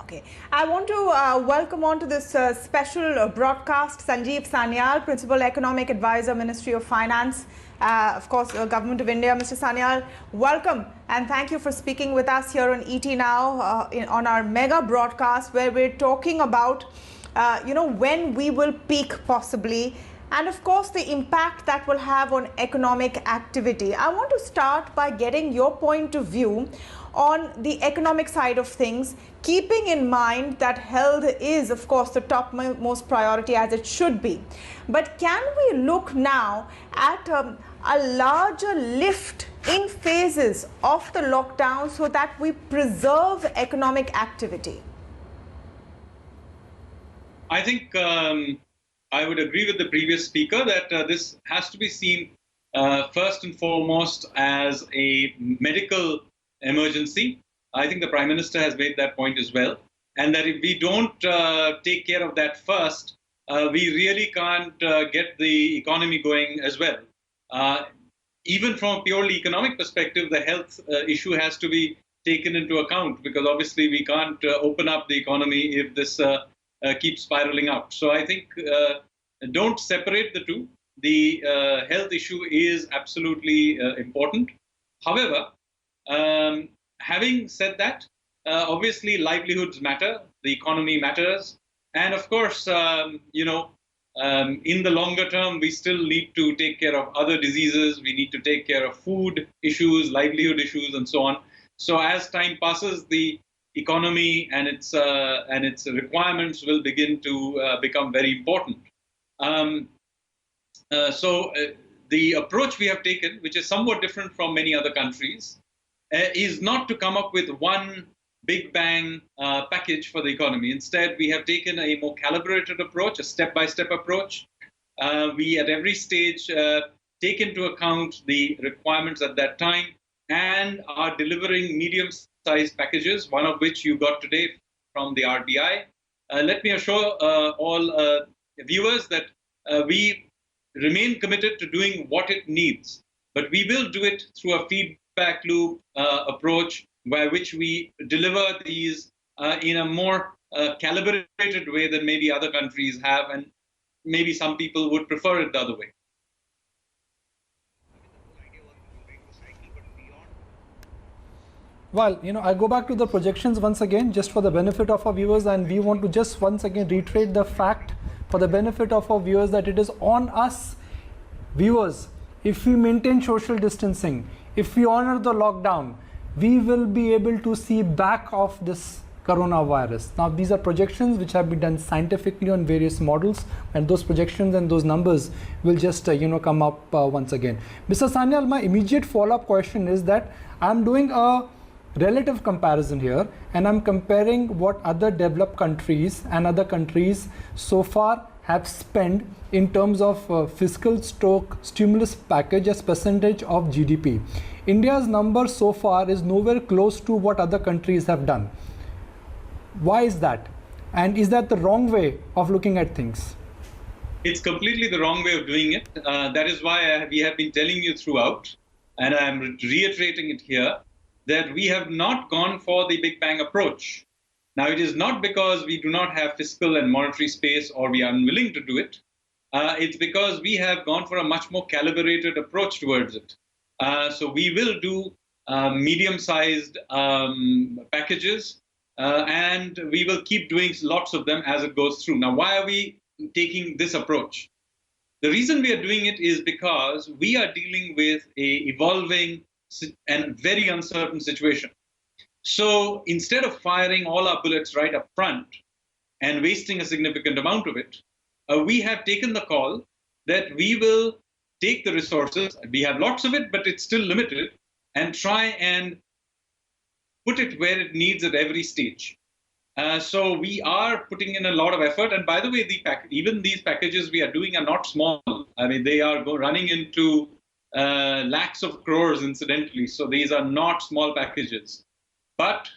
Okay, I want to welcome on to this special broadcast Sanjeev Sanyal, Principal Economic Adviser, Ministry of Finance, of course, Government of India. Mr. Sanyal, welcome and thank you for speaking with us here on ET Now on our mega broadcast where we're talking about, when we will peak possibly, and of course the impact that will have on economic activity. I want to start by getting your point of view on the economic side of things, keeping in mind that health is, of course, the topmost priority as it should be. But can we look now at a larger lift in phases of the lockdown so that we preserve economic activity? I think I would agree with the previous speaker that this has to be seen first and foremost as a medical emergency. I think the Prime Minister has made that point as well. And that if we don't take care of that first, we really can't get the economy going as well. Even from a purely economic perspective, the health issue has to be taken into account because obviously we can't open up the economy if this keeps spiraling out. So I think don't separate the two. The health issue is absolutely important. However, having said that, obviously livelihoods matter, the economy matters, and of course, in the longer term, we still need to take care of other diseases. We need to take care of food issues, livelihood issues, and so on. So as time passes, the economy and its requirements will begin to become very important. So the approach we have taken, which is somewhat different from many other countries, is not to come up with one big bang package for the economy. Instead, we have taken a more calibrated approach, a step-by-step approach. We, at every stage, take into account the requirements at that time and are delivering medium-sized packages, one of which you got today from the RBI. Let me assure all viewers that we remain committed to doing what it needs, but we will do it through a feedback loop approach by which we deliver these in a more calibrated way than maybe other countries have, and maybe some people would prefer it the other way. Well, I go back to the projections once again, just for the benefit of our viewers, and we want to just once again reiterate the fact for the benefit of our viewers that it is on us, viewers, if we maintain social distancing, if we honor the lockdown, we will be able to see back of this coronavirus. Now, these are projections which have been done scientifically on various models, and those projections and those numbers will just, come up once again. Mr. Sanyal, my immediate follow-up question is that I'm doing a relative comparison here, and I'm comparing what other developed countries and other countries so far have spent in terms of fiscal stimulus package as percentage of GDP. India's number so far is nowhere close to what other countries have done. Why is that? And is that the wrong way of looking at things? It's completely the wrong way of doing it. That is why we have been telling you throughout, and I'm reiterating it here, that we have not gone for the Big Bang approach. Now, it is not because we do not have fiscal and monetary space or we are unwilling to do it. It's because we have gone for a much more calibrated approach towards it. So we will do medium-sized packages, and we will keep doing lots of them as it goes through. Now, why are we taking this approach? The reason we are doing it is because we are dealing with an evolving and very uncertain situation. So instead of firing all our bullets right up front and wasting a significant amount of it, we have taken the call that we will take the resources, we have lots of it, but it's still limited, and try and put it where it needs at every stage. So we are putting in a lot of effort. And by the way, even these packages we are doing are not small. I mean, they are running into lakhs of crores, incidentally. So these are not small packages. But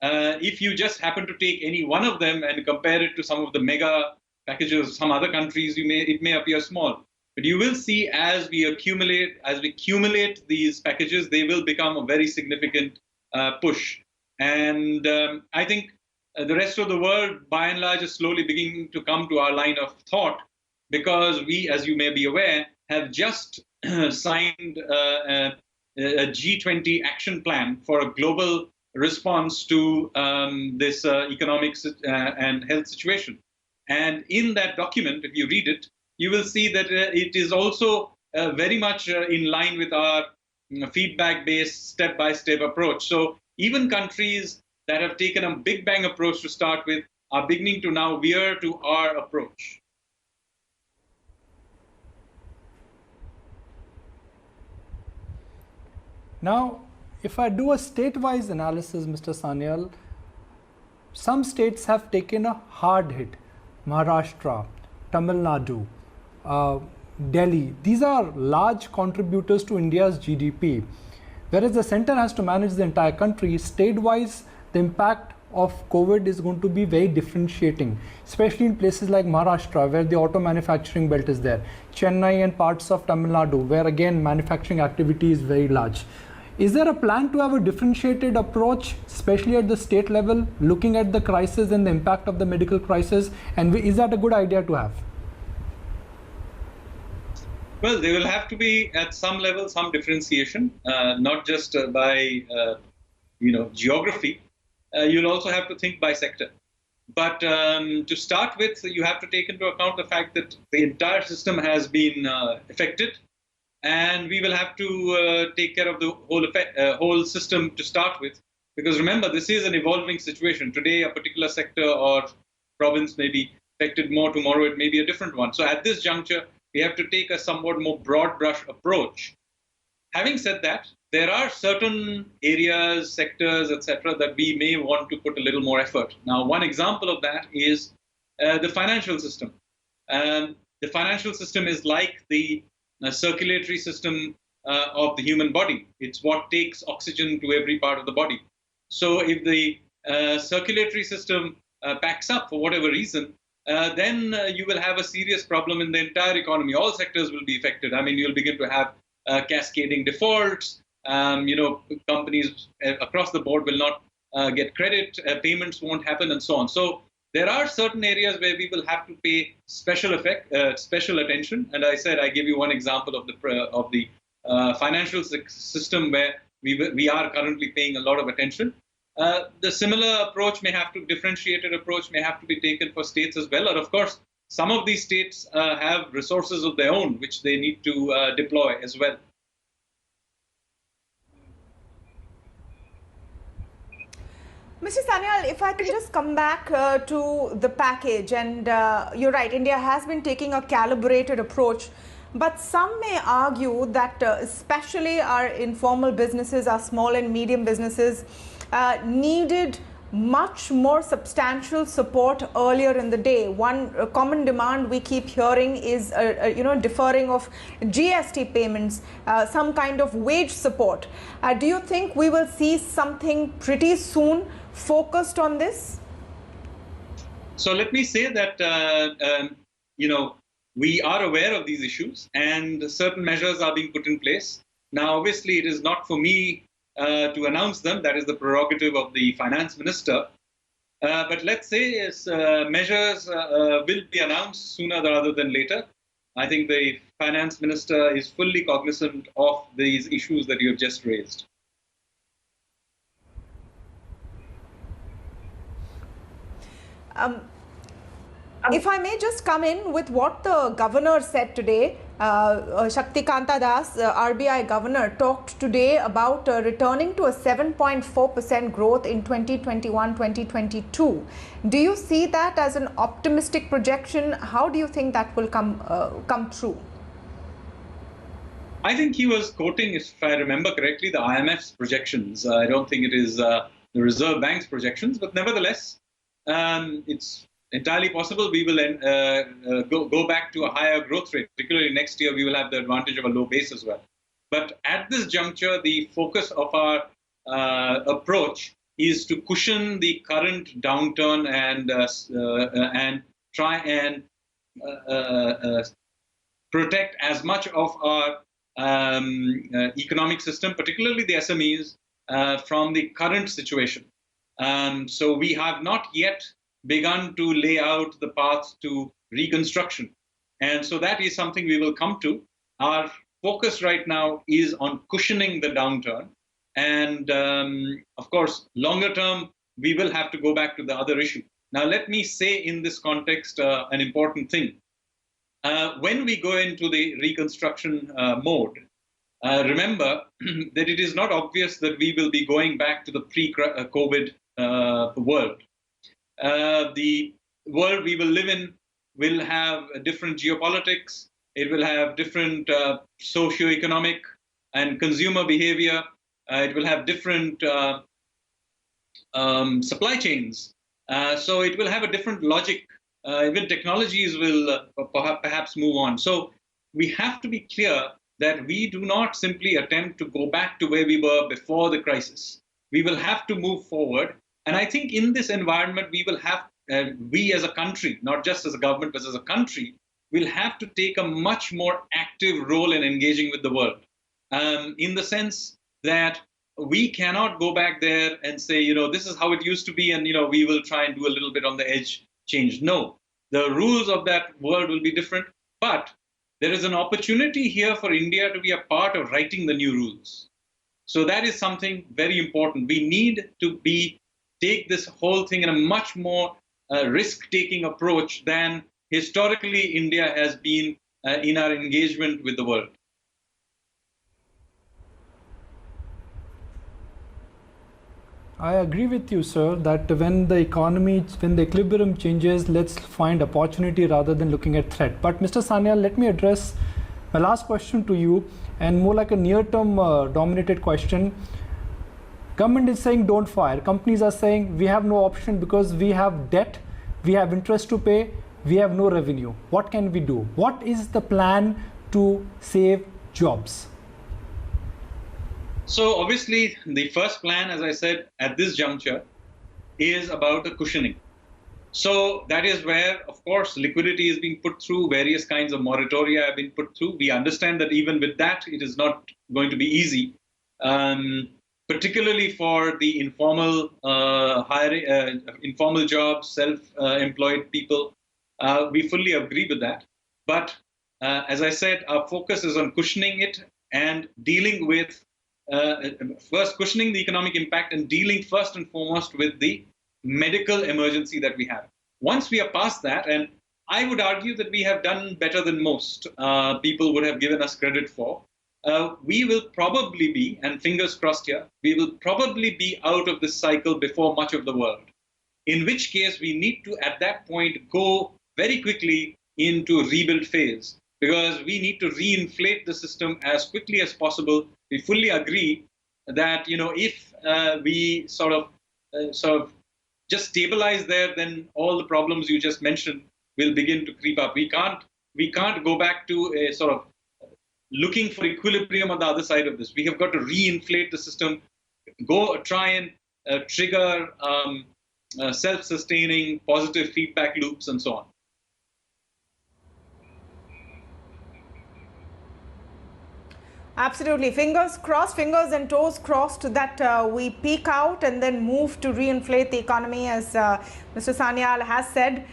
if you just happen to take any one of them and compare it to some of the mega packages of some other countries, it may appear small. But you will see as we accumulate these packages, they will become a very significant push. And I think the rest of the world, by and large, is slowly beginning to come to our line of thought, because we, as you may be aware, have just signed a G20 action plan for a global response to this economic and health situation. And in that document, if you read it, you will see that it is also very much in line with our feedback-based, step-by-step approach. So even countries that have taken a big bang approach to start with are beginning to now veer to our approach. Now, if I do a state-wise analysis, Mr. Sanyal, some states have taken a hard hit. Maharashtra, Tamil Nadu, Delhi. These are large contributors to India's GDP. Whereas the center has to manage the entire country, state-wise, the impact of COVID is going to be very differentiating, especially in places like Maharashtra, where the auto manufacturing belt is there, Chennai and parts of Tamil Nadu, where again manufacturing activity is very large. Is there a plan to have a differentiated approach, especially at the state level, looking at the crisis and the impact of the medical crisis? And is that a good idea to have? Well, there will have to be, at some level, some differentiation, not just by geography. You'll also have to think by sector. But to start with, you have to take into account the fact that the entire system has been affected, and we will have to take care of the whole system to start with. Because remember, this is an evolving situation. Today, a particular sector or province may be affected more. Tomorrow, it may be a different one. So at this juncture, we have to take a somewhat more broad brush approach. Having said that, there are certain areas, sectors, etc., that we may want to put a little more effort. Now, one example of that is the financial system. The financial system is like the circulatory system of the human body. It's what takes oxygen to every part of the body. So if the circulatory system backs up for whatever reason, then you will have a serious problem in the entire economy. All sectors will be affected. I mean, you'll begin to have cascading defaults. Companies across the board will not get credit. Payments won't happen, and so on. So there are certain areas where we will have to pay special attention. And I said, I give you one example of the financial system where we are currently paying a lot of attention. The similar approach differentiated approach may have to be taken for states as well. Or of course, some of these states have resources of their own, which they need to deploy as well. Mr. Sanyal, if I can just come back to the package, and you're right, India has been taking a calibrated approach, but some may argue that especially our informal businesses, our small and medium businesses, needed much more substantial support earlier in the day. One common demand we keep hearing is deferring of GST payments, some kind of wage support. Do you think we will see something pretty soon focused on this? So let me say that we are aware of these issues, and certain measures are being put in place. Now, obviously, it is not for me to announce them. That is the prerogative of the finance minister. But let's say measures will be announced sooner rather than later. I think the finance minister is fully cognizant of these issues that you have just raised. If I may just come in with what the governor said today, Shaktikanta Das, RBI governor, talked today about returning to a 7.4% growth in 2021-2022. Do you see that as an optimistic projection? How do you think that will come true? I think he was quoting, if I remember correctly, the IMF's projections. I don't think it is the Reserve Bank's projections, but nevertheless, it's entirely possible we will go back to a higher growth rate. Particularly next year, we will have the advantage of a low base as well. But at this juncture, the focus of our approach is to cushion the current downturn and try and protect as much of our economic system, particularly the SMEs, from the current situation. So we have not yet begun to lay out the path to reconstruction. And so that is something we will come to. Our focus right now is on cushioning the downturn. And of course, longer term, we will have to go back to the other issue. Now, let me say in this context an important thing. When we go into the reconstruction mode, remember that it is not obvious that we will be going back to the pre-COVID world. The world we will live in will have a different geopolitics. It will have different socio-economic and consumer behavior. It will have different supply chains. So it will have a different logic. Even technologies will perhaps move on. So we have to be clear that we do not simply attempt to go back to where we were before the crisis. We will have to move forward. And I think in this environment, we will have, we as a country, not just as a government, but as a country, will have to take a much more active role in engaging with the world. In the sense that we cannot go back there and say, this is how it used to be, and, we will try and do a little bit on the edge change. No, the rules of that world will be different, but there is an opportunity here for India to be a part of writing the new rules. So that is something very important. We need to take this whole thing in a much more risk-taking approach than historically India has been in our engagement with the world. I agree with you, sir, that when the equilibrium changes, let's find opportunity rather than looking at threat. But Mr. Sanyal, let me address my last question to you, and more like a near-term dominated question. Government is saying don't fire. Companies are saying we have no option because we have debt, we have interest to pay, we have no revenue. What can we do? What is the plan to save jobs? So obviously, the first plan, as I said, at this juncture, is about the cushioning. So that is where, of course, liquidity is being put through, various kinds of moratoria have been put through. We understand that even with that, it is not going to be easy, particularly for the informal informal jobs, self-employed people. We fully agree with that. But as I said, our focus is on cushioning it and dealing with first cushioning the economic impact and dealing first and foremost with the medical emergency that we have. Once we are past that, and I would argue that we have done better than most people would have given us credit for, we will probably be, and fingers crossed here, we will probably be out of this cycle before much of the world. In which case we need to, at that point, go very quickly into rebuild phase, because we need to reinflate the system as quickly as possible. We fully agree that if we sort of just stabilize there, then all the problems you just mentioned will begin to creep up. We can't go back to a sort of looking for equilibrium on the other side of this. We have got to reinflate the system, try and trigger self-sustaining positive feedback loops and so on. Absolutely. Fingers crossed, fingers and toes crossed that we peak out and then move to reinflate the economy, as Mr. Sanyal has said.